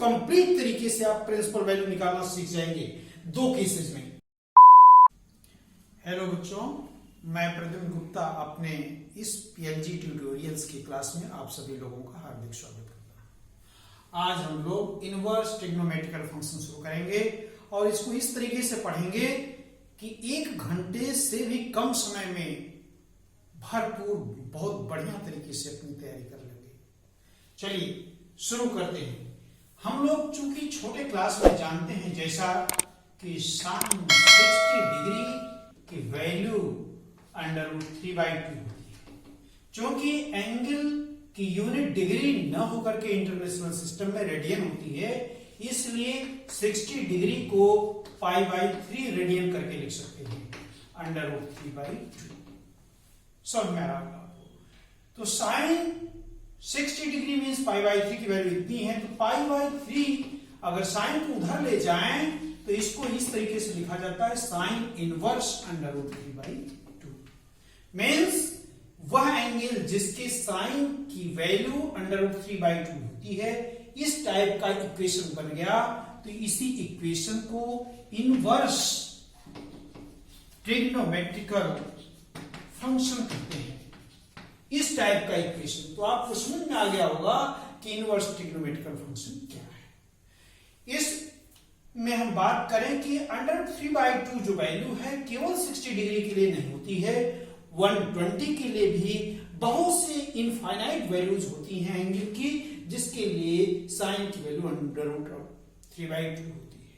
Complete तरीके से आप प्रिंसिपल वैल्यू निकालना सीख जाएंगे दो केसेस में। हेलो बच्चों, मैं प्रद्युम्न गुप्ता अपने इस पीएलजी ट्यूटोरियल्स की क्लास में आप सभी लोगों का हार्दिक स्वागत करता हूं। आज हम लोग इनवर्स ट्रिग्नोमेट्रिकल फंक्शन शुरू करेंगे और इसको इस तरीके से पढ़ेंगे कि 1 घंटे से भी कम समय में भरपूर बहुत बढ़िया तरीके से अपनी तैयारी कर लेंगे। चलिए शुरू करते हैं। हम लोग चूंकि छोटे क्लास में जानते हैं जैसा कि sin 60 डिग्री की वैल्यू √3/2 होती है। चूंकि एंगल की यूनिट डिग्री न होकर के इंटरनेशनल सिस्टम में रेडियन होती है, इसलिए 60 डिग्री को π/3 रेडियन करके लिख सकते हैं √3/2। समझ में आ रहा आपको? तो साइन 60 डिग्री मीन्स π/3 की वैल्यू इतनी है, तो π/3 अगर साइन को उधर ले जाएं तो इसको इस तरीके से लिखा जाता है साइन इनवर्स √3/2। मीन्स वह एंगल जिसके साइन की वैल्यू √3/2 होती है, इस टाइप का इक्वेशन बन गया। तो इसी इक्वेशन को इनवर्स ट्रिग्नोमेट्रिकल फंक्शन कहते हैं। इस टाइप का इक्वेशन तो आपको समझ में आ गया होगा कि इनवर्स ट्रिग्नोमेट्रिकल फंक्शन क्या है। इस में हम बात करें कि √3/2 जो वैल्यू है केवल 60 डिग्री के लिए नहीं होती है, 120 के लिए भी बहुत से इनफाइनाइट वैल्यूज होती हैं एंगल की, जिसके लिए साइन की वैल्यू √3/2 होती है।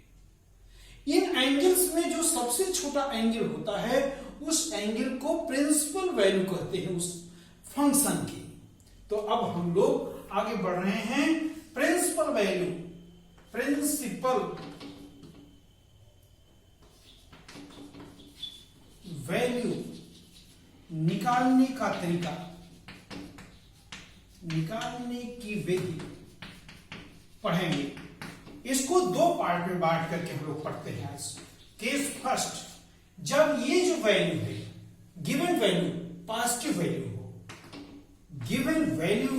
इन एंगल्स में जो सबसे छोटा एंगल होता है उस एंगल को प्रिंसिपल वैल्यू कहते हैं उस फंक्शन की। तो अब हम लोग आगे बढ़ रहे हैं। प्रिंसिपल वैल्यू निकालने का तरीका, निकालने की विधि पढ़ेंगे। इसको दो पार्ट में बांट करके हम लोग पढ़ते हैं आज। केस फर्स्ट, जब ये जो वैल्यू है गिवन वैल्यू पॉजिटिव वैल्यू हो, गिवन वैल्यू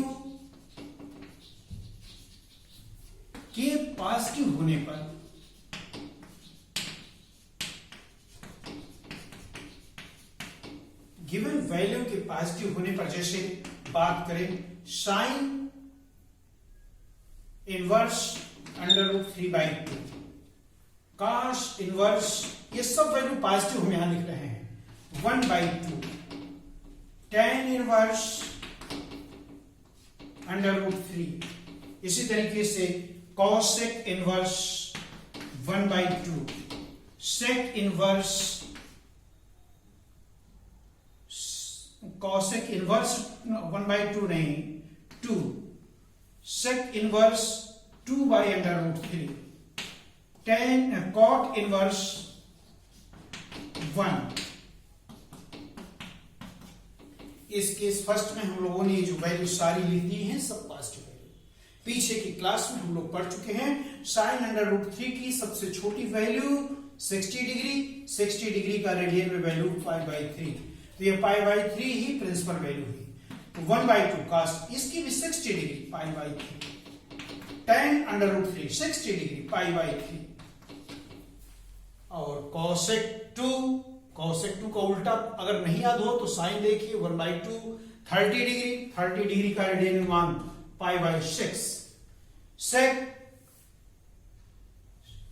के पॉजिटिव होने पर गिवन वैल्यू के पॉजिटिव होने पर जैसे बात करें साइन इनवर्स √3/2, कॉस इनवर्स, ये सब वैल्यू पॉजिटिव हम यहां लिख रहे हैं 1/2, tan इनवर्स √3, इसी तरीके से cosec inverse 1/2, sec inverse, cosec inverse 1/2 नहीं 2, sec inverse 2/√3, tan cot inverse 1। इस केस फर्स्ट में हम लोगों ने जो वैल्यू सारी लिख दी हैं सब पॉजिटिव वैल्यू। पीछे की क्लास में हम लोग पढ़ चुके हैं साइन √3 की सबसे छोटी वैल्यू 60 डिग्री, 60 डिग्री का रेडियन में वैल्यू π/3, तो ये π/3 ही प्रिंसिपल वैल्यू हुई। तो 1/2 कॉस, इसकी भी 60 डिग्री π/3, tan √3 60 डिग्री π/3, और cosec 2 का उल्टा अगर नहीं याद हो तो साइन देखिए 1/2, 30 डिग्री का रेडियन मान π/6, sec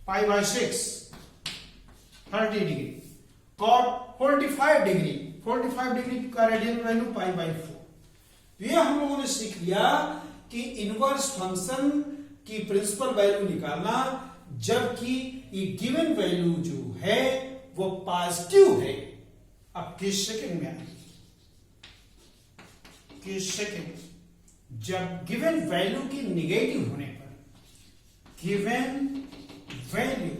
π/6 30 डिग्री, cot 45 डिग्री का रेडियन वैल्यू π/4। ये हम लोगों ने सीख लिया कि इनवर्स फंक्शन की प्रिंसिपल वैल्यू निकालना जबकि ये गिवन वैल्यू जो है वो पॉजिटिव है। अब किस सेकंड में आएगी, किस सेकंड, जब गिवन वैल्यू की निगेटिव होने पर, गिवन वैल्यू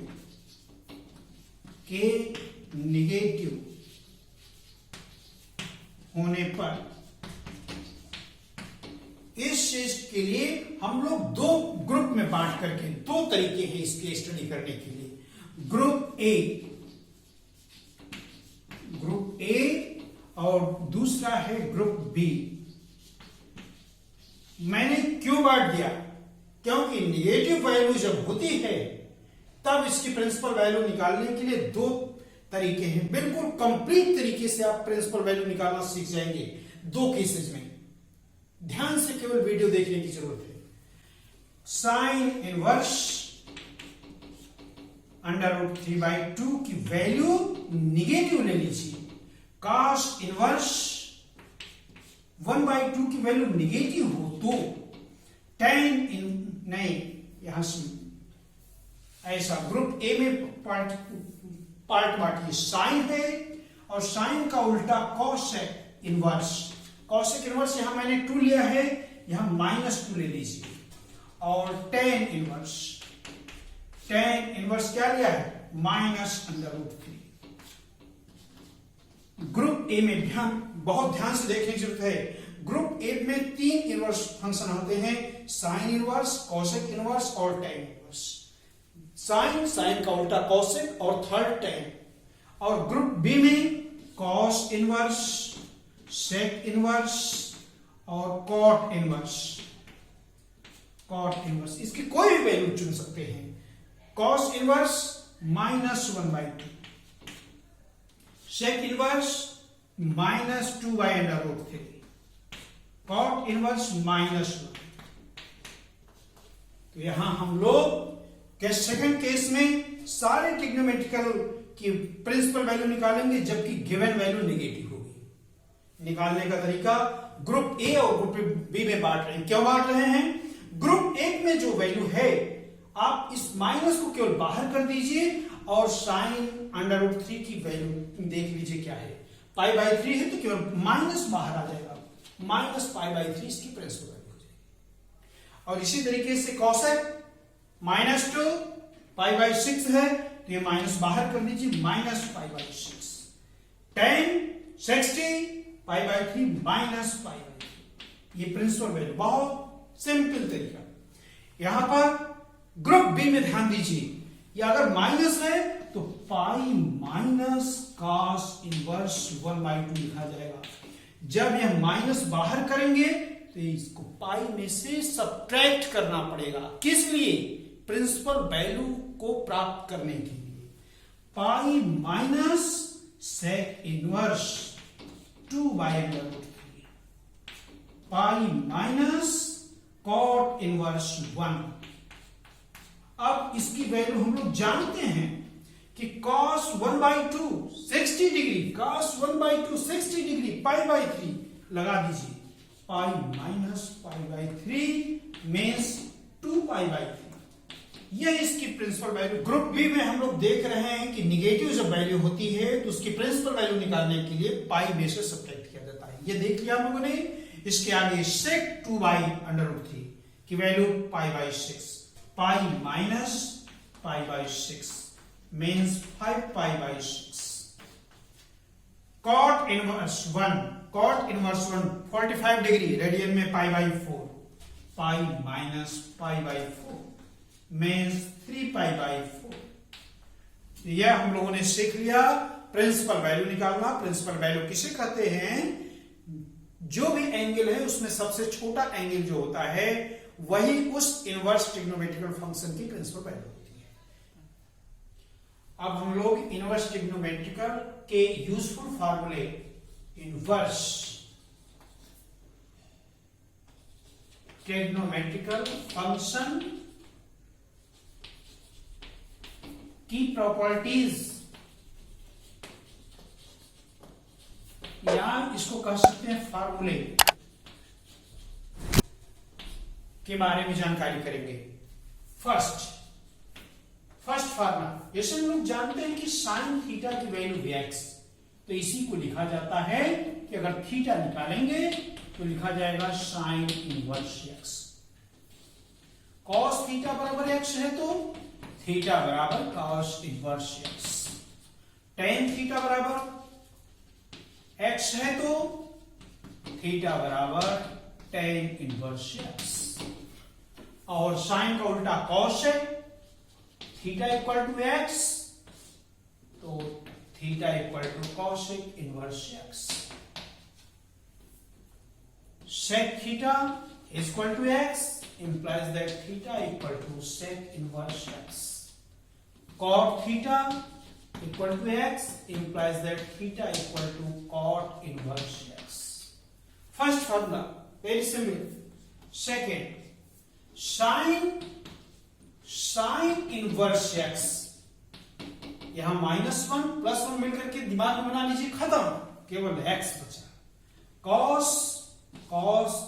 के निगेटिव होने पर इस चीज के लिए हम लोग दो ग्रुप में बांट करके, दो तरीके हैं इसकी स्टडी करने के लिए। ग्रुप ए और दूसरा है ग्रुप बी। मैंने क्यों बांट दिया? क्योंकि निगेटिव वैल्यू जब होती है तब इसकी प्रिंसिपल वैल्यू निकालने के लिए दो तरीके हैं। बिल्कुल कंप्लीट तरीके से आप प्रिंसिपल वैल्यू निकालना सीख जाएंगे दो केसेस में। ध्यान से केवल वीडियो देखने की जरूरत है। साइन इनवर्स √3/2 की वैल्यू निगेटिव ले लीजिए। कॉस इनवर्स 1/2 की वैल्यू निगेटिव हो तो tan इन नहीं, यहां से ऐसा ग्रुप ए में पार्ट बांटिए। साइन है और साइन का उल्टा कॉसेक इनवर्स। कॉसेक इनवर्स यहां मैंने 2 लिया है, यहां -2 ले लीजिए। और tan इनवर्स क्या लिया है? -√3। ग्रुप ए में बहुत ध्यान से देखने की जरूरत है। ग्रुप ए में 3 इनवर्स फंक्शन होते हैं, साइन इनवर्स, कॉसेक इनवर्स और tan इनवर्स। साइन का उल्टा कॉसेक और थर्ड tan। और ग्रुप बी में कॉस इनवर्स, सेक इनवर्स और कॉट इनवर्स। इसकी कोई भी वैल्यू चुन सकते हैं। Cos inverse -1/2, sec inverse -2/√3, cot inverse -1। तो यहां हम लोग के सेकंड केस में सारे ट्रिग्नोमेट्रिकल की प्रिंसिपल वैल्यू निकालेंगे जबकि गिवन वैल्यू नेगेटिव होगी। निकालने का तरीका ग्रुप ए और ग्रुप बी में बांट रहे हैं। क्यों बांट रहे हैं? ग्रुप ए में जो वैल्यू है आप इस माइनस को केवल बाहर कर दीजिए और साइन √3 की वैल्यू देख लीजिए क्या है। π/3 है तो केवल माइनस बाहर आ जाएगा, -π/3 इसकी प्रिंसिपल वैल्यू हो जाएगी। और इसी तरीके से कॉसेक -2 π/6 है तो ये माइनस बाहर कर दीजिए, -π/6। tan 60 π/3 -π/3। ये प्रिंसिपल वैल्यू, बहुत सिंपल तरीका। यहां पर ग्रुप बी में ध्यान दीजिए, या अगर माइनस है तो पाई माइनस cos इनवर्स 1/2 लिखा जाएगा। जब यह माइनस बाहर करेंगे तो इसको पाई में से सब्ट्रैक्ट करना पड़ेगा। किस लिए? प्रिंसिपल वैल्यू को प्राप्त करने के लिए। Pi minus sec inverse 2/√3, pi minus cot inverse 1। अब इसकी वैल्यू हम लोग जानते हैं कि cos 1/2 60 डिग्री, cos 1/2 60 डिग्री, π/3 लगा दीजिए। Pi minus π/3 means 2π/3। यह इसकी प्रिंसिपल वैल्यू। ग्रुप बी में हम लोग देख रहे हैं कि निगेटिव जब वैल्यू होती है तो उसकी प्रिंसिपल वैल्यू निकालने के लिए पाई में से सब्ट्रैक्ट किया जाता है। ये देख लिया हम लोगों ने। इसके आगे sec 2/√3 की value π/6, pi minus π/6 means 5π/6। cot inverse 1 45 degree, radian में π/4, पाई माइनस π/4 मीन्स 3π/4। यह हम लोगों ने सीख लिया प्रिंसिपल वैल्यू निकालना। प्रिंसिपल वैल्यू किसे कहते हैं? जो भी एंगल है उसमें सबसे छोटा एंगल जो होता है वही उस इनवर्स ट्रिग्नोमेट्रिकल फंक्शन की प्रिंसिपल वैल्यू होती है। अब हम लोग इनवर्स ट्रिग्नोमेट्रिकल के यूजफुल फार्मूले, इनवर्स ट्रिग्नोमेट्रिकल फंक्शन की प्रॉपर्टीज, या इसको कह सकते हैं फार्मूले के बारे में जानकारी करेंगे। फर्स्ट फार्मूला, जैसे हम लोग जानते हैं कि साइन थीटा की वैल्यू x, तो इसी को लिखा जाता है कि अगर थीटा निकालेंगे तो लिखा जाएगा sine inverse x। Cos theta बराबर x है तो थीटा बराबर cos inverse x। Tan theta बराबर x है तो थीटा बराबर टेन इनवर्स x। और साइन का उल्टा कॉस है, थीटा इक्वल टू x तो theta equal to cosec inverse x। Sec theta is equal to x implies that theta equal to sec inverse x. Cot theta equal to x implies that theta equal to cot inverse x. First formula, very simple. Second, sin inverse x. यहां -1 +1 मिलकर के दिमाग में बना लीजिए, खत्म, केवल x बचा. cos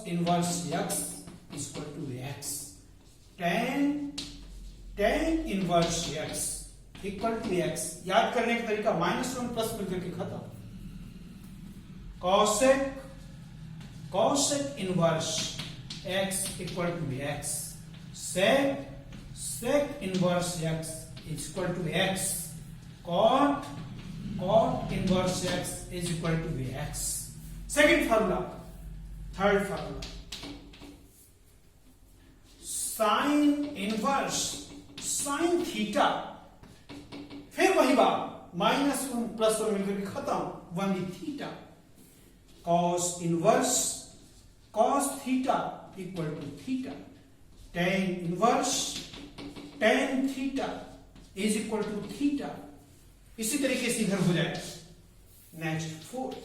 inverse x is equal to x. tan inverse x equal to x. याद करने का तरीका -1 प्लस मिलकर के खत्म. cosec inverse x equal to x. sec inverse x is equal to x. cot inverse x is equal to x. Second formula. Third formula. sin inverse sin theta, फिर वही बात, -1 +1 मिलकर के खत्म, 1 theta. cos inverse cos theta equal to theta. tan inverse tan theta is equal to theta. इसी तरीके से इधर हो जाए. Next fourth,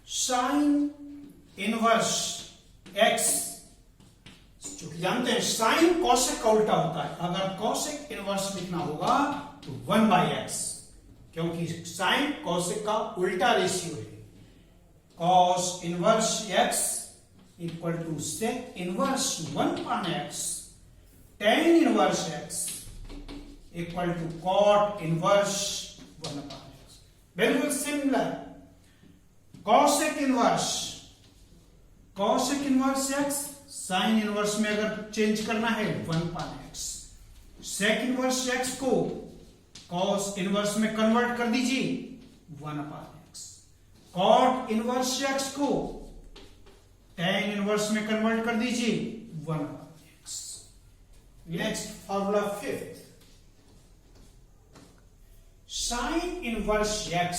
sin inverse x, जो कि जानते हैं sin cosec का उल्टा होता है. अगर cosec इनवर्स लिखना होगा तो 1/x, क्योंकि sin cosec का उल्टा रेशियो है. cos inverse x equal to sec inverse 1/x. tan inverse x equal to cot inverse 1/x. Very similar. cosec inverse x sin inverse में अगर चेंज करना है 1/x. sec inverse x को cos inverse में convert कर दीजिए 1/x. cot inverse x को tan inverse में कन्वर्ट कर दीजिए 1/x. Next formula fifth, sin inverse x.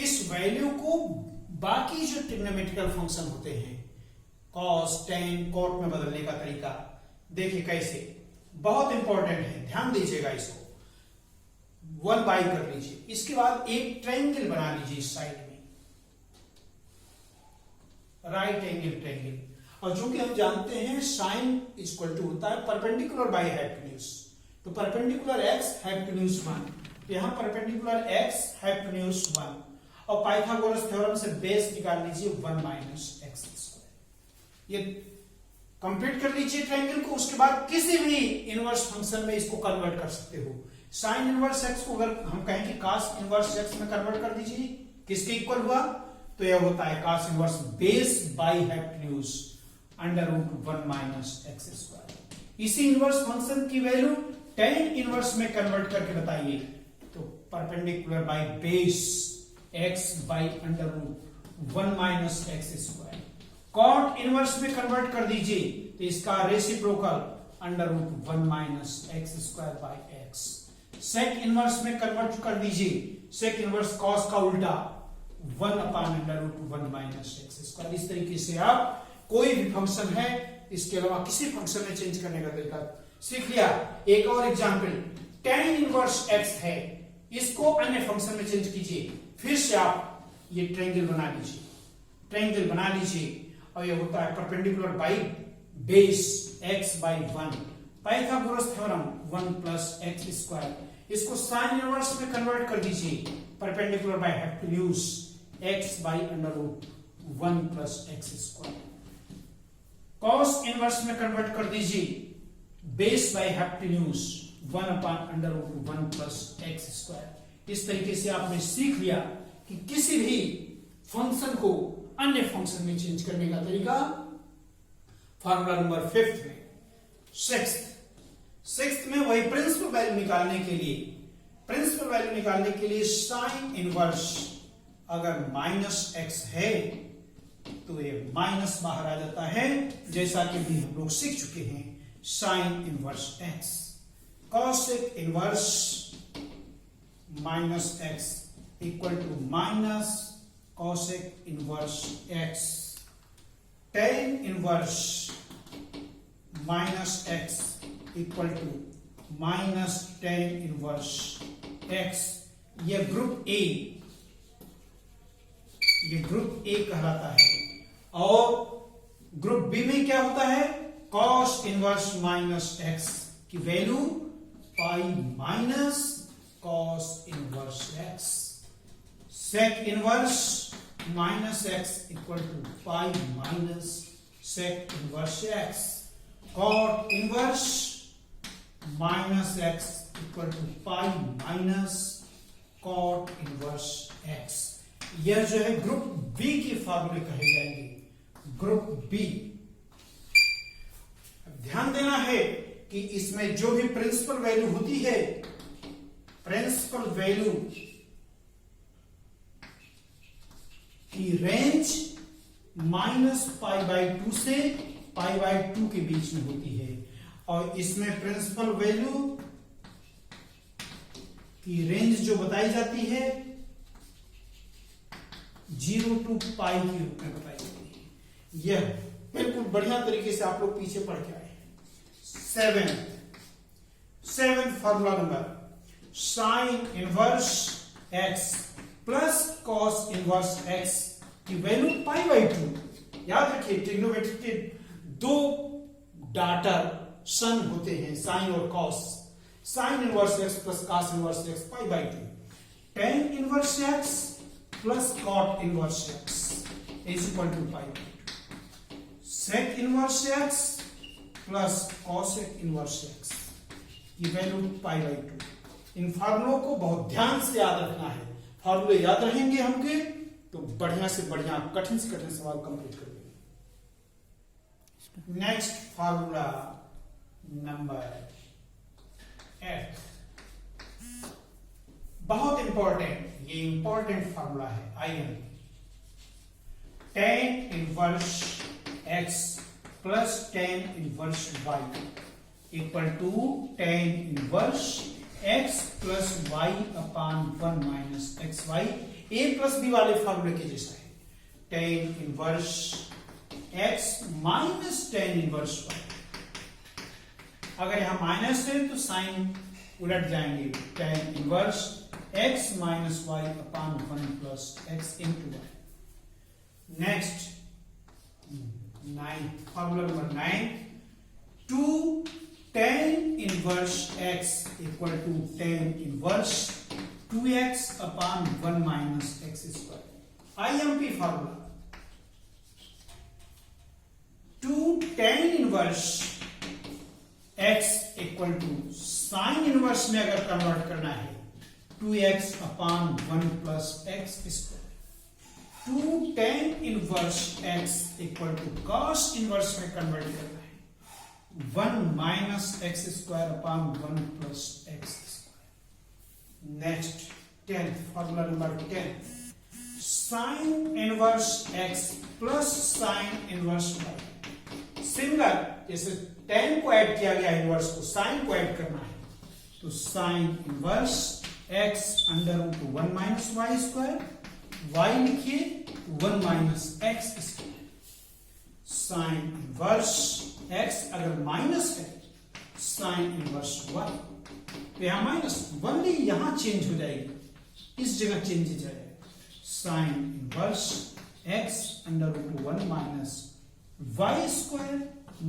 इस वैल्यू को बाकी जो ट्रिग्नोमेट्रिकल फंक्शन होते हैं cos tan cot में बदलने का तरीका देखिए कैसे, बहुत इंपॉर्टेंट है, ध्यान दीजिएगा. इसको 1/, कर लीजिए. इसके बाद एक ट्रायंगल बना लीजिए इस साइड में, राइट एंगल ट्रायंगल. और जो कि हम जानते हैं sin इक्वल टू होता है परपेंडिकुलर बाय हाइपोटेन्यूज. तो परपेंडिकुलर x हाइपोटेन्यूज 1, यहां परपेंडिकुलर x हाइपोटेन्यूज 1, और पाइथागोरस थ्योरम से बेस निकाल लीजिए 1 - x². ये कंप्लीट कर लीजिए ट्रायंगल को. उसके बाद किसी भी इनवर्स फंक्शन में इसको कन्वर्ट कर सकते हो. sin इनवर्स x को अगर हम कहें कि cos इनवर्स x में कन्वर्ट कर दीजिए, किसके इक्वल हुआ, तो यह होता है cos inverse base by hypotenuse √1 - x². इसी इनवर्स फंक्शन की वैल्यू tan इनवर्स में कन्वर्ट करके बताइए, तो perpendicular by base x by √1 - x². cot inverse में कन्वर्ट कर दीजिए तो इसका रेसिप्रोकल √1 - x²/x. sec इनवर्स में कन्वर्ट कर दीजिए, sec इनवर्स cos का उल्टा 1/√1 - x². इस तरीके से आप कोई भी फंक्शन है, इसके अलावा किसी फंक्शन में चेंज करने का तरीका सीख लिया. एक और एग्जांपल, tan इनवर्स x है, इसको अन्य फंक्शन में चेंज कीजिए. फिर से आप ये ट्रायंगल बना लीजिए, और ये होता है perpendicular by base x/1. Pythagoras theorem 1 + x². इसको sin इनवर्स में कन्वर्ट कर दीजिए, perpendicular by hypotenuse x/√1 + x². cos इनवर्स में कन्वर्ट कर दीजिए, बेस बाय हाइपोटेन्यूज 1/√1 + x². इस तरीके से आपने सीख लिया कि किसी भी फंक्शन को अन्य फंक्शन में चेंज करने का तरीका. फॉर्मूला नंबर 5 में. सिक्स्थ में वही प्रिंसिपल वैल्यू निकालने के लिए sin इनवर्स अगर -x है तो ये माइनस बाहर आ जाता है, जैसा कि भी हम लोग सीख चुके हैं. sin inverse x. cosec inverse -x equal to cosec inverse x, tan inverse minus x equal to minus tan inverse x। ये ग्रुप ए, ये ग्रुप ए कहलाता है। और ग्रुप बी में क्या होता है, cos इनवर्स माइनस x की value pi minus cos inverse x। sec inverse minus x equal to pi minus sec inverse x। cot inverse minus x equal to pi minus cot inverse x। यह जो है group B के फॉर्मूले कहे जाएंगे, group B. ध्यान देना है कि इसमें जो भी प्रिंसिपल वैल्यू होती है, प्रिंसिपल वैल्यू की रेंज माइनस पाई बाई 2 से पाई बाई 2 के बीच में होती है। और इसमें प्रिंसिपल वैल्यू की रेंज जो बताई जाती है 0 टू पाई के रूप में बताई जाती है। यह बिल्कुल बढ़िया तरीके से आप लोग पीछे पढ़ के आए हैं। Seventh formula number, sign inverse x plus cos inverse x की वैल्यू पाई बाई 2। याद रखिए ट्रिग्नोमेट्री के दो डाटर सन होते हैं, साइन और cos. Sine inverse x plus cos inverse x pi by 2। tan inverse x plus cot inverse x is equal to pi by 2। Sec inverse x plus cosec inverse x की value pi by 2। इन फॉर्मूलों को बहुत ध्यान से याद रखना है। फॉर्मूले याद रहेंगे हमके तो बढ़िया से बढ़िया, कठिन से कठिन सवाल कंप्लीट कर लेंगे। नेक्स्ट फॉर्मूला नंबर 8, बहुत इंपॉर्टेंट, ये इंपॉर्टेंट फॉर्मूला है। IN tan inverse x plus tan inverse y equal to tan inverse x plus y upon 1 minus x y. a plus b वाले फॉर्मूले के जैसा है। tan inverse x minus tan inverse y। अगर यहां minus है तो साइन उलट जाएंगे। tan inverse x minus y upon 1 plus x into वाई। Next 9, formula number 9, 2 tan inverse x equal to tan inverse 2x upon 1 minus x square. IMP formula 2 tan inverse x equal to sine inverse में अगर convert करना है 2x upon 1 plus x square. 2 tan inverse x equal to cos inverse में convert करना है 1 minus x square upon 1 plus x square. Next 10th formula number 10, sign inverse x plus sine inverse y। Similar जैसे tan को add किया गया inverse को, sign को add करना है तो sine inverse x under root 1 minus y square, y लिखिए 1 minus x square. Sine inverse x अगर माइनस है साइन इनवर्स y, तो यहां माइनस 1 यहां चेंज हो जाएगी, इस जगह चेंज हो जाएगा। Sine inverse x under root 1 minus y square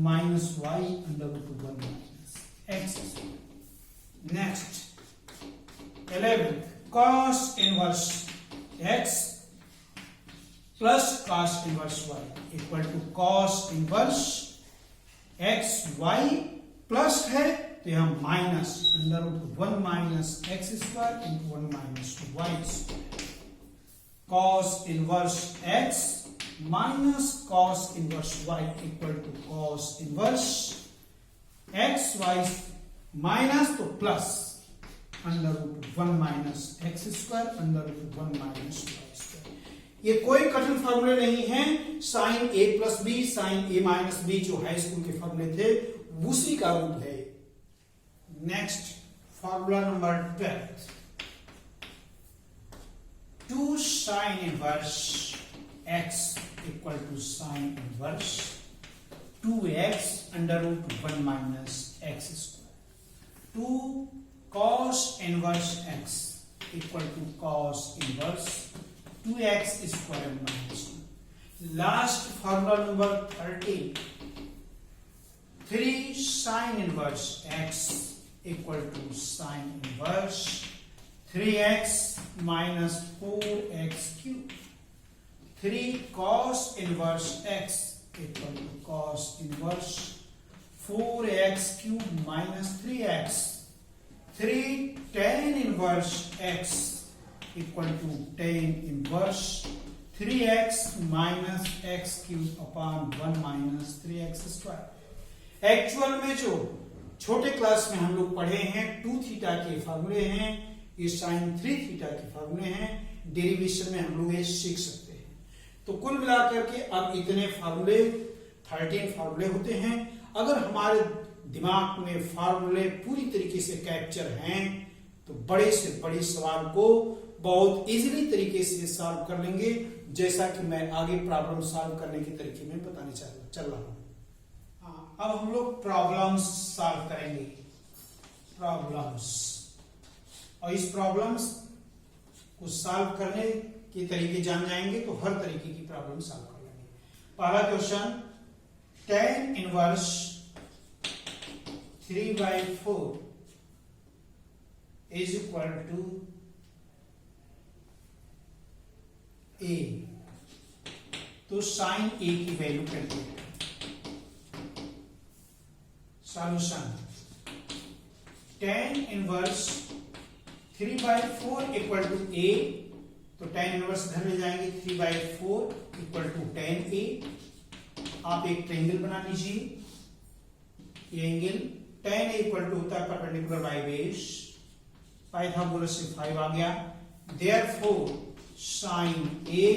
minus y under root 1 minus x square. Next 11, cos inverse x plus cos inverse y equal to cos inverse x y plus है तो यहां minus under root 1 minus x square into 1 minus y square. cos inverse x minus cos inverse y equal to cos inverse x y minus तो plus under root 1 minus x square under root 1 minus y square. ये कोई कठिन फॉर्मूले नहीं है। Sine a plus b, sine a minus b जो high school के फॉर्मूले थे उसी का रूप है। Next formula number 12, 2 sin inverse x equal to sin inverse 2x under root 1 minus x square. 2 cos inverse x equal to cos inverse 2x square minus 2. Last formula number 13. 3 sin inverse x equal to sin inverse 3x minus 4x cube. 3 cos inverse x equal to cos inverse 4x cube minus 3x. 3 tan inverse x equal to tan inverse 3x minus x cube upon 1 minus 3x square. Actual में जो छोटे class में हम लोग पढ़े हैं 2 theta के फार्मूले हैं, ये साइन 3 थीटा के फार्मूले हैं, डेरिवेशन में हम लोग ये सीख सकते हैं। तो कुल मिलाकर के अब इतने फार्मूले 13 फार्मूले होते हैं। अगर हमारे दिमाग में फार्मूले पूरी तरीके से कैप्चर हैं तो बड़े से बड़े सवाल को बहुत इजीली तरीके से सॉल्व कर लेंगे, जैसा कि मैं आगे प्रॉब्लम सॉल्व करने के तरीके में बताने चल रहा हूं। अब हम लोग प्रॉब्लम्स सॉल्व करेंगे, प्रॉब्लम्स, और इस प्रॉब्लम्स को सॉल्व करने के तरीके जान जाएंगे तो हर तरीके की प्रॉब्लम सॉल्व कर लेंगे। पहला question, tan inverse 3/4 is equal to a, तो साइन a की वैल्यू कैलकुलेट करें। Solution, tan inverse 3/4 equal to a, तो tan इनवर्स इधर ले जाएंगे, 3/4 इक्वल टू tan a। आप एक ट्रायंगल बना लीजिए, ये angle tan a equal to होता है परपेंडिकुलर बाय बेस, पाइथागोरस से 5 आ गया, therefore sin a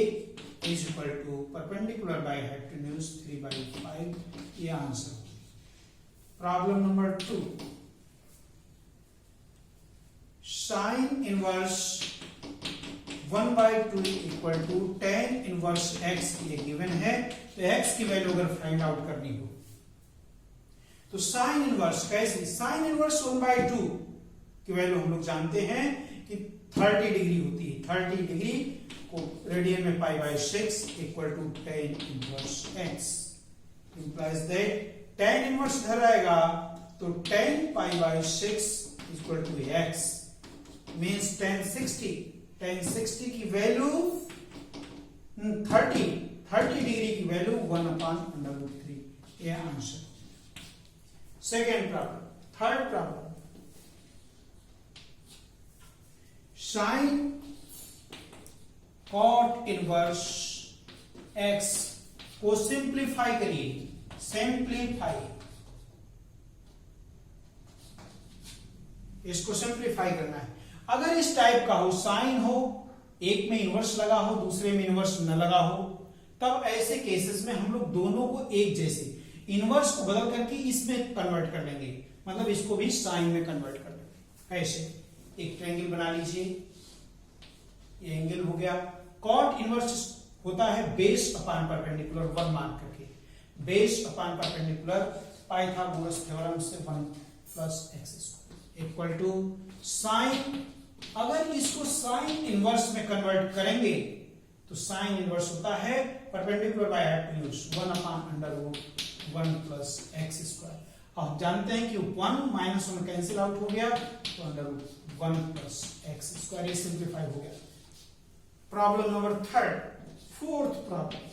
is equal to perpendicular by hypotenuse 3/5, ये answer. Problem number 2, sin inverse 1/2 equal to tan inverse x ये गिवन है, तो x की वैल्यू अगर फाइंड आउट करनी हो तो sin इनवर्स कैसे, sin इनवर्स 1/2 की वैल्यू हम लोग जानते हैं कि 30 डिग्री होती है, 30 डिग्री को रेडियन में π/6 equal to tan inverse x, implies that tan inverse इधर आएगा तो tan π/6 equal to x, means tan 60 की वैल्यू 30 डिग्री की वैल्यू 1/√3, ये answer. Second problem, third problem, sine cot inverse x को सिंप्लीफाई करिए, सिंप्लीफाई, इसको सिंप्लीफाई करना है। अगर इस टाइप का हो, साइन हो, एक में इनवर्स लगा हो, दूसरे में इनवर्स न लगा हो, तब ऐसे केसेस में हम लोग दोनों को एक जैसे इनवर्स को बदल करके इसमें कन्वर्ट कर लेंगे, मतलब इसको भी साइन में कन्वर्ट कर लेंगे। ऐसे एक ट्रायंगल बना लीजिए, ये एंगल हो गया। कॉट इनवर्स होता है बेस अपॉन परपेंडिकुलर 1 मान करके, base upon perpendicular Pythagoras theorem से 1 + x² इक्वल टू साइन। अगर इसको साइन इनवर्स में कन्वर्ट करेंगे तो साइन इनवर्स होता है परपेंडिकुलर बाय हाइपोटेन्यूज 1/√1 + x²। अब जानते हैं कि 1 - 1 कैंसिल आउट हो गया, तो √1 + x², ये सिंप्लीफाई हो गया। Problem number 3, fourth problem,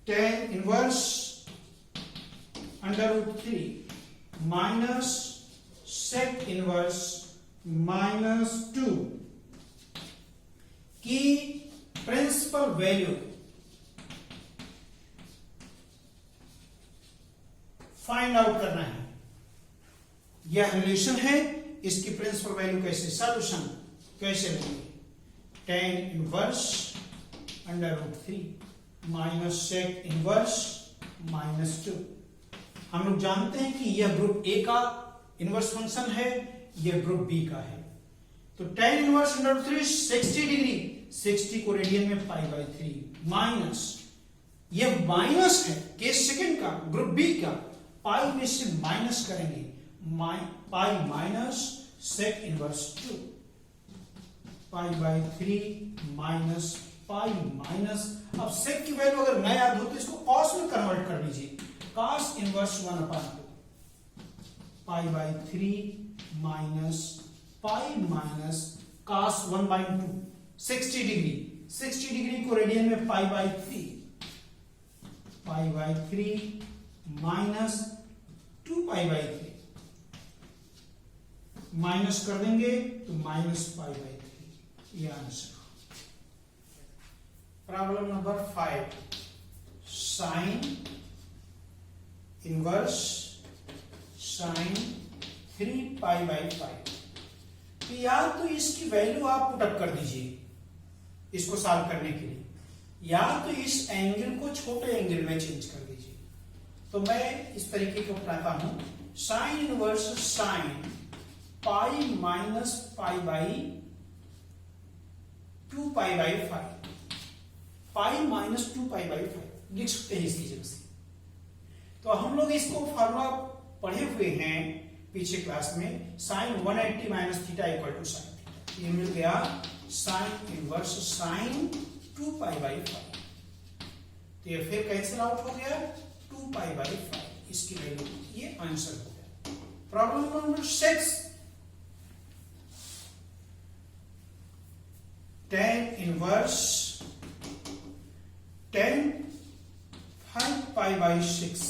tan inverse √3 minus sec inverse -2 की प्रिंसिपल वैल्यू फाइंड आउट करना है। यह रिलेशन है, इसकी प्रिंसिपल वैल्यू कैसे, सॉल्यूशन कैसे लेंगे, tan inverse √3 minus sec inverse -2। हम लोग जानते हैं कि यह ग्रुप ए का इनवर्स फंक्शन है, यह ग्रुप बी का है। तो tan inverse under root 3 60 degree, 60 को रेडियन में पाई बाई 3 माइनस, ये माइनस है केस सेकंड का, ग्रुप बी का, पाई में से माइनस करेंगे, pi minus sec inverse 2 pi by 3 minus pi minus, अब सेक की वैल्यू अगर न याद हो तो इसको कॉस में कन्वर्ट कर लीजिए, cos inverse 1/2 pi by 3 minus pi minus cos 1/2 60 degree, 60 degree को रेडियन में pi by 3 minus 2 pi by 3 minus कर देंगे तो माइनस पाई बाई 3, ये answer. Problem number 5, sign inverse sign 3 pi by 5। तो या तो इसकी वैल्यू आप पुटअप कर दीजिए इसको सॉल्व करने के लिए, या तो इस एंगल को छोटे एंगल में चेंज कर दीजिए। तो मैं इस तरीके को बनाता हूं, sign inverse sine pi minus pi by 2 pi by 5, pi minus 2 pi by 5 लिख सकते हैं इसकी जगह से। तो हम लोग इसको फॉर्मूला पढ़े हुए हैं पीछे क्लास में, sine 180 minus theta equal to sine theta, ये मिल गया sine inverse sine 2 pi by 5। तो ये फिर कैंसिल आउट हो गया 2 पाई बाई 5, इसकी वैल्यू, ये आंसर हो गया। Problem number 6, tan inverse tan 5 pi by 6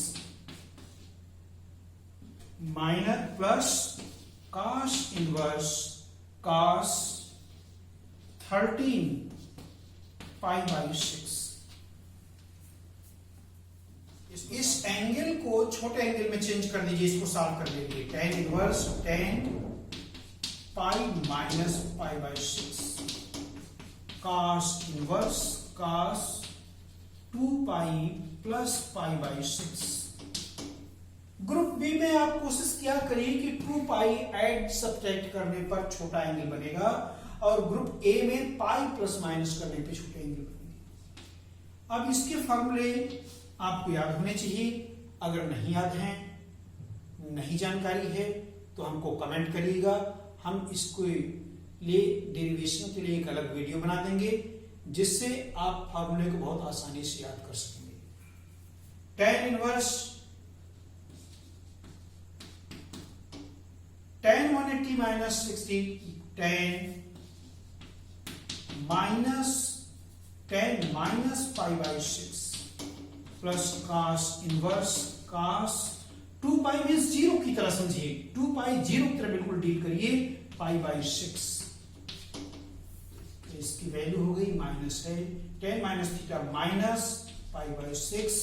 minus plus cos inverse cos 13 pi by 6। इस एंगल को छोटे एंगल में चेंज कर दीजिए, इसको सॉल्व कर लीजिए, tan inverse tan pi minus pi by 6 cos inverse cos 2 pi plus pi by 6। Group B में आप कोशिश क्या करिए कि 2 पाई ऐड सब्ट्रैक्ट करने पर छोटा एंगल बनेगा, और ग्रुप ए में पाई प्लस माइनस करने पे छोटे एंगल बनेंगे। अब इसके फॉर्मूले आपको याद होने चाहिए, अगर नहीं याद हैं, नहीं जानकारी है तो हमको कमेंट करिएगा, हम इसको लिए डेरिवेशन के लिए एक अलग वीडियो बना देंगे जिससे आप फॉर्मूले को बहुत आसानी से याद कर सकेंगे। tan inverse tan 180 minus 60 tan minus pi by 6 plus cos inverse cos 2 pi means 0 की तरह समझिए, 2 पाई 0 की तरह बिल्कुल डील करिए, पाई बाई 6, इसकी वैल्यू हो गई माइनस है, tan minus theta minus pi by 6,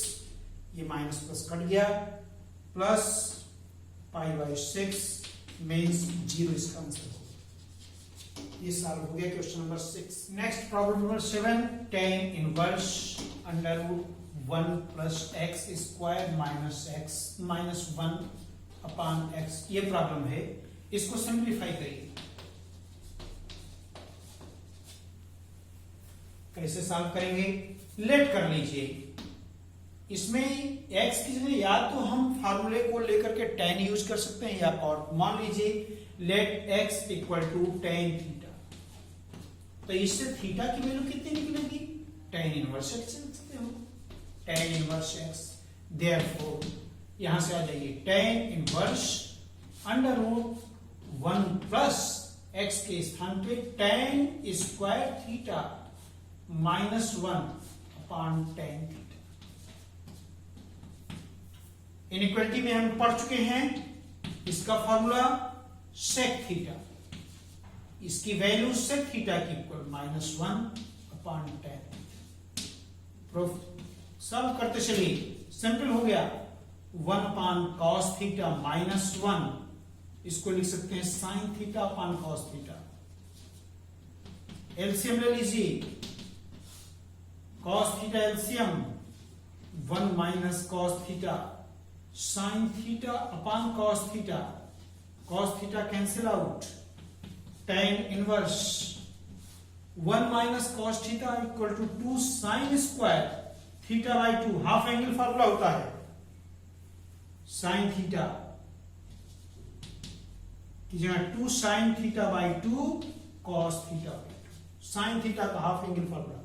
ये माइनस प्लस कट गया, प्लस पाई बाई 6 मीन्स 0, इसका आंसर हो। ये सॉल्व हो गया question number 6। Next problem number 7, tan inverse under root 1 plus x square minus x minus 1 upon x, ये problem है, इसको सिंप्लीफाई करिए। कैसे सॉल्व करेंगे, लेट कर लीजिए, इसमें x की जगह या तो हम फार्मूले को लेकर के tan यूज कर सकते हैं, या cot, मान लीजिए let x equal to tan theta, तो इससे थीटा की वैल्यू कितनी निकलेगी, tan इनवर्स x लिख सकते हो, tan इनवर्स x। देयरफॉर यहां से आ जाइए, tan inverse under root 1 plus x के स्थान पे tan square theta minus 1 upon tan theta. Inequality में हम पढ़ चुके हैं, इसका फॉर्मूला sec थीटा, इसकी वैल्यू sec थीटा की equal minus 1 upon tan। Proof solve करते चलिए, सिंपल हो गया, 1 अपॉन cos थीटा माइनस 1, इसको लिख सकते हैं sin theta upon cos theta. LCM ले लीजिए, cos theta LCM 1 minus cos theta sin theta upon cos theta cancel out, tan inverse 1 minus cos theta equal to 2 sin square theta by 2। Half angle formula होता है sin theta की जगह 2 sin theta by 2 cos theta by 2। sin theta का half angle formula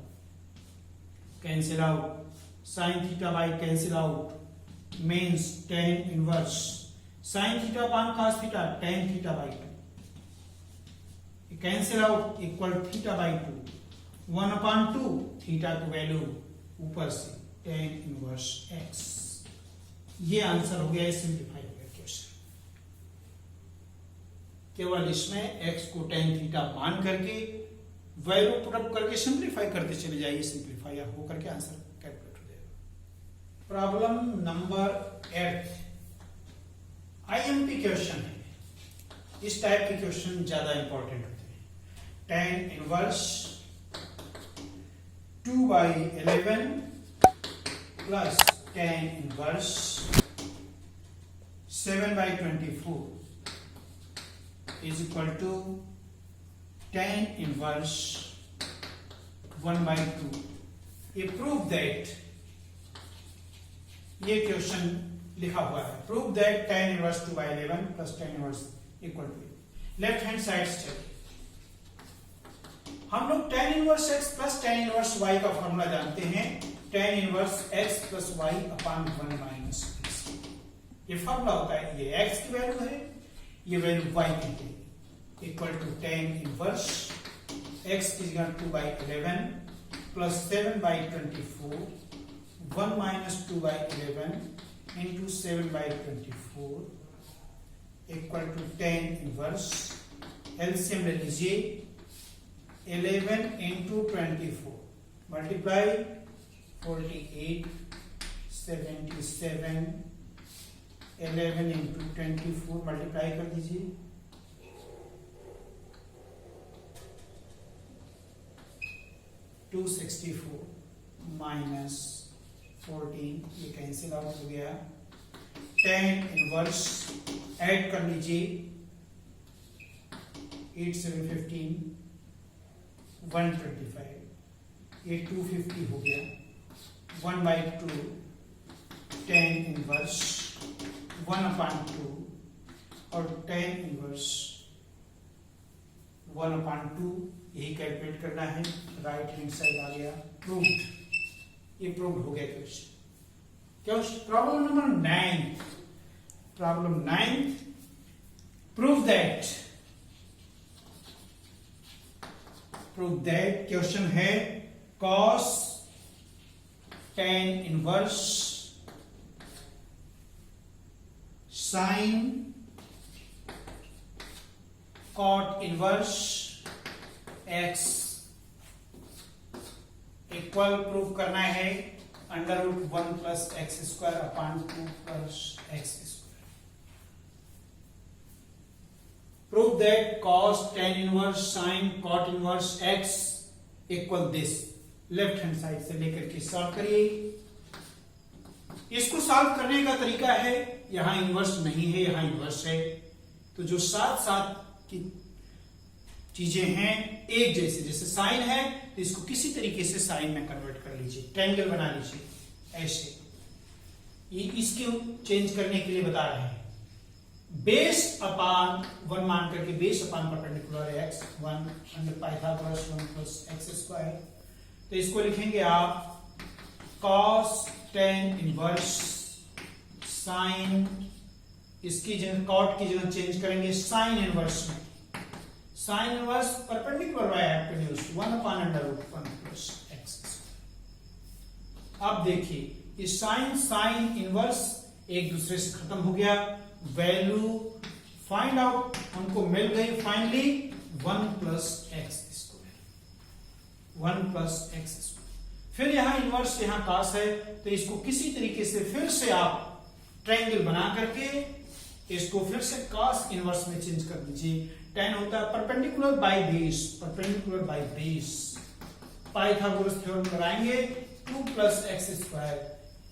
cancel out, sin theta by cancel out means tan inverse sin theta upon cos theta tan theta by 2 cancel out equal theta by 2 1/2 theta की value ऊपर से tan inverse x। ये answer हो गया, simplify हो गया question. केवल इसमें x को tan थीटा मान करके वैल्यू पुटअप करके सिंप्लीफाई करते चले जाइए, सिंप्लीफाई होकर के आंसर कैलकुलेट हो जाएगा। प्रॉब्लम नंबर 8 IMP क्वेश्चन है। इस टाइप के क्वेश्चन ज्यादा इंपॉर्टेंट होते हैं। tan inverse 2/11 plus tan inverse 7/24 is equal to tan inverse 1/2। ये प्रूव दैट, ये क्वेश्चन लिखा हुआ है, prove that tan inverse 2/11 plus tan inverse equal to. Left hand side step हम लोग tan inverse x plus tan inverse y का formula जानते हैं, tan inverse x plus y upon 1 minus x। ये फॉर्मूला होता है, ये x की वैल्यू है, ये वैल्यू y की है, equal to tan inverse x की जगह 2/11 plus 7/24 1 minus 2/11 into 7/24 equal to tan inverse. LCM ले लीजिए, 11 इंटू 24 मल्टीप्लाई 48 77 11 इंटू 24 मल्टीप्लाई कर दीजिए, 264 माइनस 14, ये कैंसिल आउट हो गया। tan इनवर्स ऐड कर लीजिए, 8 7 15 125, ये 250 हो गया। 1/2 tan इनवर्स 1/2 और tan इनवर्स 1/2 यही कैलकुलेट करना है। राइट हैंड साइड आ गया, प्रूव्ड। ये प्रूव्ड हो गया question. Problem number 9। Problem 9 prove that question है cos tan inverse sin cot inverse x equal prove करना है √1 plus x square upon 2 plus x square. Prove that cos tan inverse sin cot inverse x equal this. Left hand side से लेकर के solve करिए। इसको solve करने का तरीका है, यहां इनवर्स नहीं है, यहां इनवर्स है, तो जो साथ साथ की चीजें हैं एक जैसे, जैसे साइन है तो इसको किसी तरीके से साइन में कन्वर्ट कर लीजिए, ट्रायंगल बना लीजिए ऐसे। ये इसके चेंज करने के लिए बता रहे हैं। बेस अपान 1 मान करके बेस अपान परपेंडिकुलर है x 1 under Pythagoras 1 plus x square. तो इसको लिखेंगे आप cos tan इनवर्स sin, इसकी जगह cot की जगह चेंज करेंगे sin इनवर्स में। sin inverse perpendicular by hypotenuse 1/√1 plus x. अब देखिए ये sin इनवर्स एक दूसरे से खत्म हो गया, वैल्यू फाइंड आउट हमको मिल गई finally 1 plus x square, 1 plus x square. फिर यहां इनवर्स यहां cos है, तो इसको किसी तरीके से फिर से आप ट्रायंगल बना करके इसको फिर से cos इनवर्स में चेंज कर दीजिए। tan होता है perpendicular by base, perpendicular by base. Pythagoras theorem लगाएंगे 2 प्लस एक्स स्क्वायर,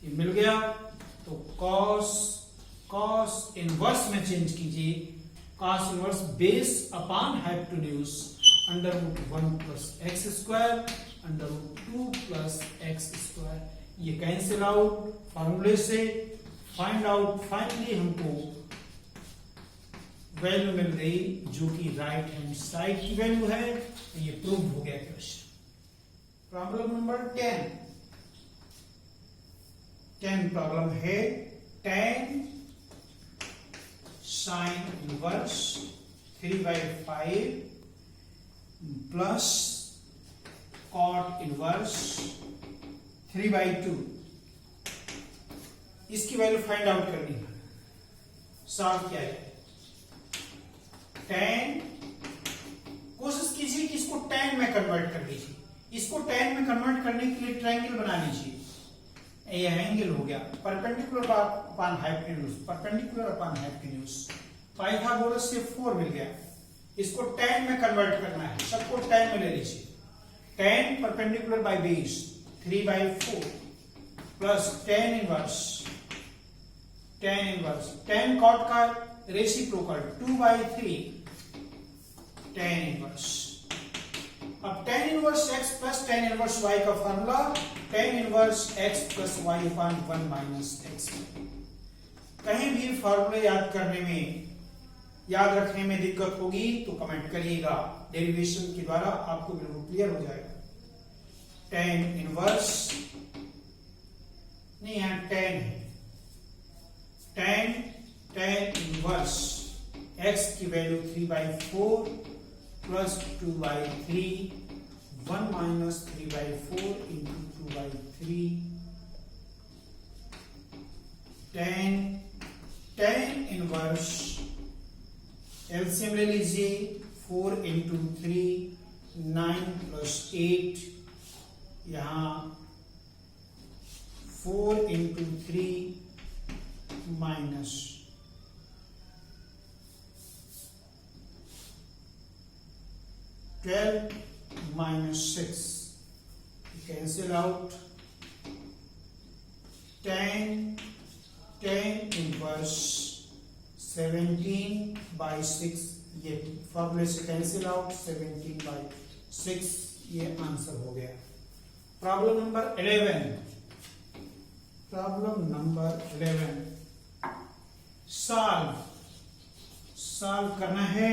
ये मिल गया। तो cos इनवर्स में चेंज कीजिए cos inverse base upon hypotenuse under root 1 plus x square under root 2 plus x square, ये कैंसिल आउट फॉर्मूले से फाइंड आउट। फाइनली हमको वैल्यू मिल गई जो कि राइट हैंड साइड की वैल्यू है। ये प्रूव हो गया क्वेश्चन। प्रॉब्लम नंबर 10 प्रॉब्लम है tan sine inverse 3/5 plus cot inverse 3/2, इसकी वैल्यू फाइंड आउट करनी है। सॉल्व किया जाए। tan, कोशिश कीजिए कि इसको tan में कन्वर्ट कर लीजिए। इसको tan में कन्वर्ट करने के लिए ट्रायंगल बना लीजिए। ये एंगल हो गया perpendicular upon hypotenuse, perpendicular upon hypotenuse. Pythagoras से 4 मिल गया। इसको tan में कन्वर्ट करना है, सबको tan में ले लीजिए। tan perpendicular by base 3/4 plus tan inverse tan cot का रेसिप्रोकल 2/3 tan इनवर्स। अब tan inverse x plus tan inverse y का formula tan inverse x plus y upon 1 minus x। कहीं भी फार्मूले याद रखने में दिक्कत होगी तो कमेंट करिएगा, डेरिवेशन के द्वारा आपको बिल्कुल क्लियर हो जाएगा। tan इनवर्स नहीं, यहां tan है। tan इनवर्स x की value 3/4 plus 2/3 1 minus 3/4 into 2/3 tan inverse LCM ले लीजिए 4 इंटू 3 9 प्लस 8, यहां 4 into 3 minus 12 minus 6, cancel out। tan inverse 17/6, ये फॉर्मूले से कैंसिल आउट 17/6, ये आंसर हो गया। प्रॉब्लम नंबर 11 सॉल्व करना है।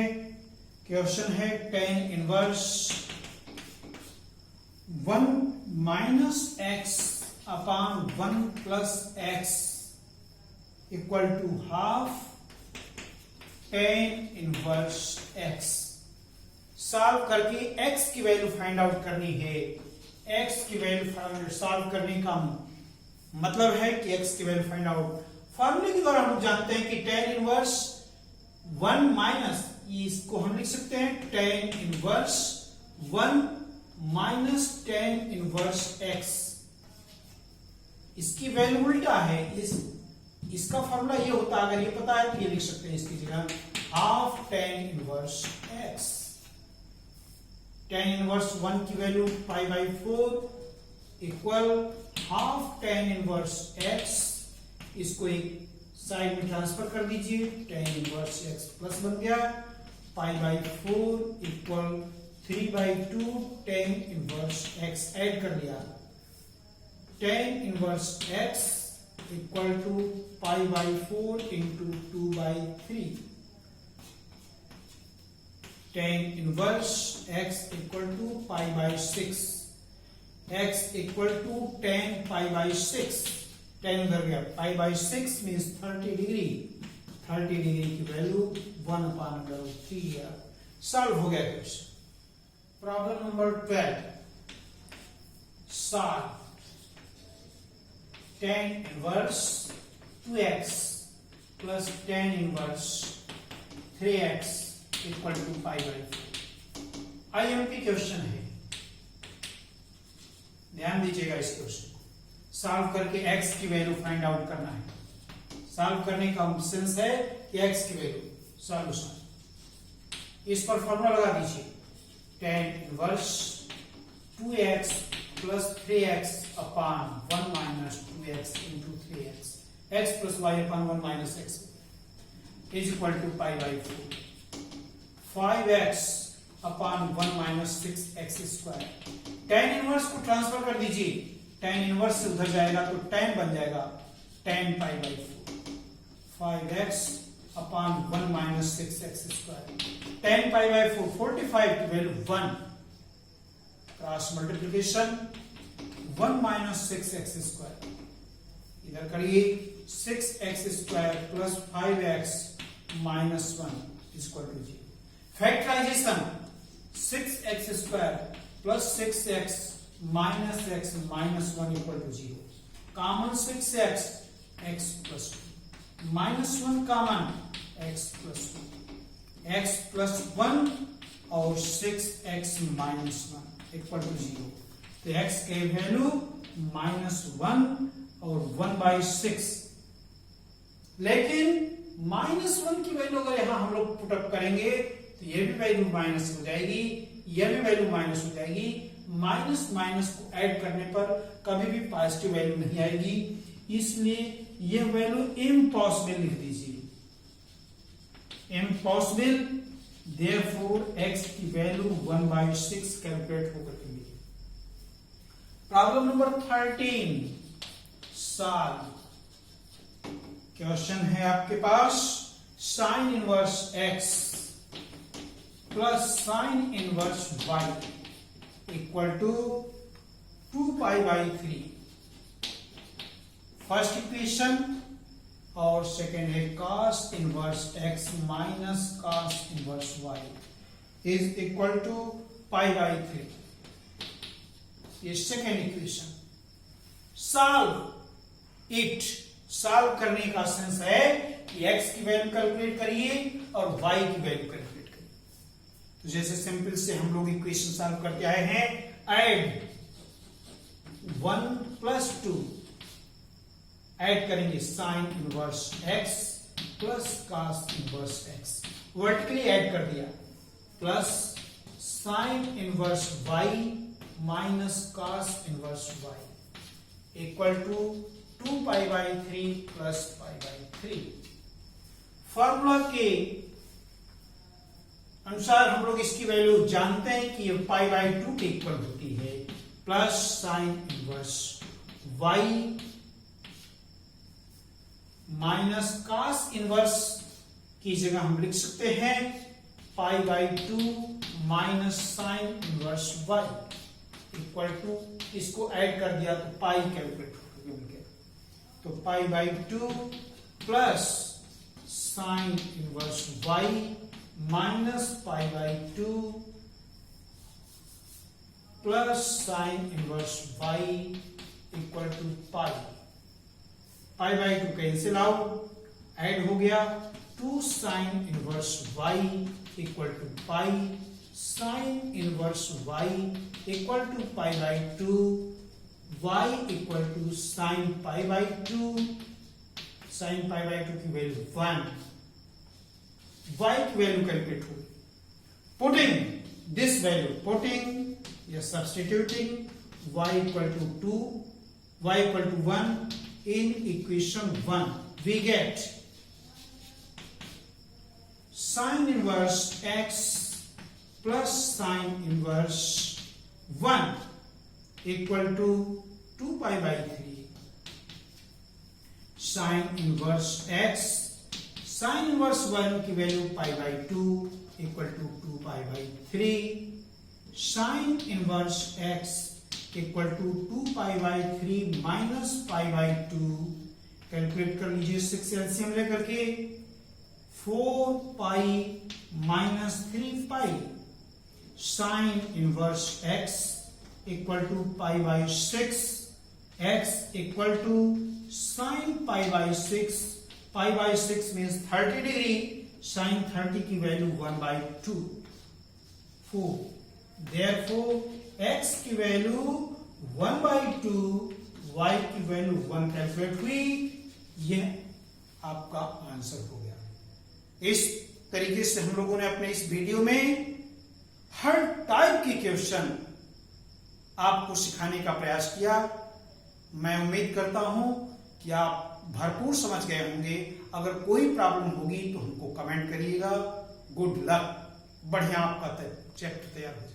क्वेश्चन है tan inverse 1 minus x upon 1 plus x equal to half tan inverse x। Solve करके x की वैल्यू फाइंड आउट करनी है। x की वैल्यू सॉल्व करने का मतलब है कि x की वैल्यू फाइंड आउट। फॉर्मूले के द्वारा हम जानते हैं कि tan इनवर्स 1 माइनस, इसको हम लिख सकते हैं tan inverse 1 minus tan inverse x। इसकी वैल्यू उल्टा है, इसका फॉर्मूला ये होता है, अगर ये पता है तो ये लिख सकते हैं इसकी जगह half tan inverse x। tan inverse 1 की value π/4 equal half tan inverse x। इसको एक साइड में ट्रांसफर कर दीजिए, tan इनवर्स x प्लस बन गया, π/4 equal 3/2 tan inverse x add कर लिया। tan inverse x equal to π/4 into 2/3। tan inverse x equal to π/6, x equal to tan π/6, tan उधर गया, π/6 मीन्स 30 डिग्री, 30 डिग्री की वैल्यू 1/√3। सॉल्व हो गया question. Problem number 12 solve tan inverse 2x plus tan inverse 3x equal to π/4। IMP question है, ध्यान दीजिएगा इस question को। सॉल्व करके x की वैल्यू फाइंड आउट करना है। सॉल्व करने का सेंस है कि x की वैल्यू सॉल्यूशन। इस पर फॉर्मूला लगा दीजिए, tan inverse 2x plus 3x upon 1 minus 2x into 3x, x plus y upon 1 minus x is equal to π/4। 5x upon 1 minus 6x square. tan inverse को transfer कर दीजिए, tan inverse से उधर जाएगा तो tan बन जाएगा tan pi by 4। 5x upon 1 minus 6x square. tan pi by 4 45 की value 1, cross multiplication 1 minus 6x square, इधर करिए 6x square plus 5x minus 1 equal to 0। Factorization 6x square plus 6x minus x minus 1 equal to 0। Common 6x x plus 2 minus 1 common x plus 2 x plus 1 और 6x minus 1 equal to 0। तो x के value minus 1 और 1/6, लेकिन minus 1 की value अगर यहां हम लोग पुटअप करेंगे तो ये भी वैल्यू माइनस हो जाएगी, ये भी वैल्यू माइनस हो जाएगी। माइनस माइनस को ऐड करने पर कभी भी पॉजिटिव वैल्यू नहीं आएगी, इसलिए ये वैल्यू इम्पॉसिबल लिख दीजिए, इम्पॉसिबल। देयरफॉर x की वैल्यू 1/6 कैलकुलेट होकर के मिली। Problem number 13 solve. क्वेश्चन है आपके पास sine inverse x plus sine inverse y equal to 2 pi by 3। First equation और सेकेंड है cos inverse x minus cos inverse y is equal to pi by 3। ये second equation. Solve it. Solve करने का sense है कि x की value calculate करिए और y की वैल्यू कैलकुलेट करिए। तो जैसे सिंपल से हम लोग इक्वेशन सॉल्व करके आए हैं, ऐड 1 प्लस 2 ऐड करेंगे sine inverse x plus cos inverse x, vertically add कर दिया, plus sine inverse y minus cos inverse y equal to 2 pi by 3 plus pi by 3। Formula के अनुसार हम लोग इसकी वैल्यू जानते हैं कि ये पाई बाई 2 के इक्वल होती है, plus sine inverse y minus cos inverse की जगह हम लिख सकते हैं pi by 2 minus sine inverse y equal to, इसको ऐड कर दिया तो पाई कैलकुलेट हो गया, तो pi by 2 plus sine inverse y minus pi by 2 plus sine inverse y equal to pi. Pi by 2 cancel out, add हो गया 2 sine inverse y equal to pi, sine inverse y equal to pi by 2, y equal to sine pi by 2, sine pi by 2 की value 1, y की value calculate हुई। Putting this value, putting या substituting y equal to 2, y equal to 1 in equation 1, we get sin inverse x plus sin inverse 1 equal to 2 pi by 3. Sin inverse x, sin inverse 1 की value pi by 2 equal to 2 pi by 3. Sin inverse x equal to 2 pi by 3 minus pi by 2, calculate कर लीजिए 6 LCM लेकर के, 4 pi minus 3 pi, sine inverse x equal to pi by 6, x equal to sine pi by 6, pi by 6 means 30 degree, sine 30 की value 1/2, 4। Therefore x की value 1/2, y की value 1 calculate हुई, यह आपका आंसर हो गया। इस तरीके से हम लोगों ने अपने इस वीडियो में हर टाइप के क्वेश्चन आपको सिखाने का प्रयास किया। मैं उम्मीद करता हूं कि आप भरपूर समझ गए होंगे। अगर कोई प्रॉब्लम होगी तो हमको कमेंट करिएगा। Good luck. बढ़िया आपका चैप्टर तैयार हो जाएगा।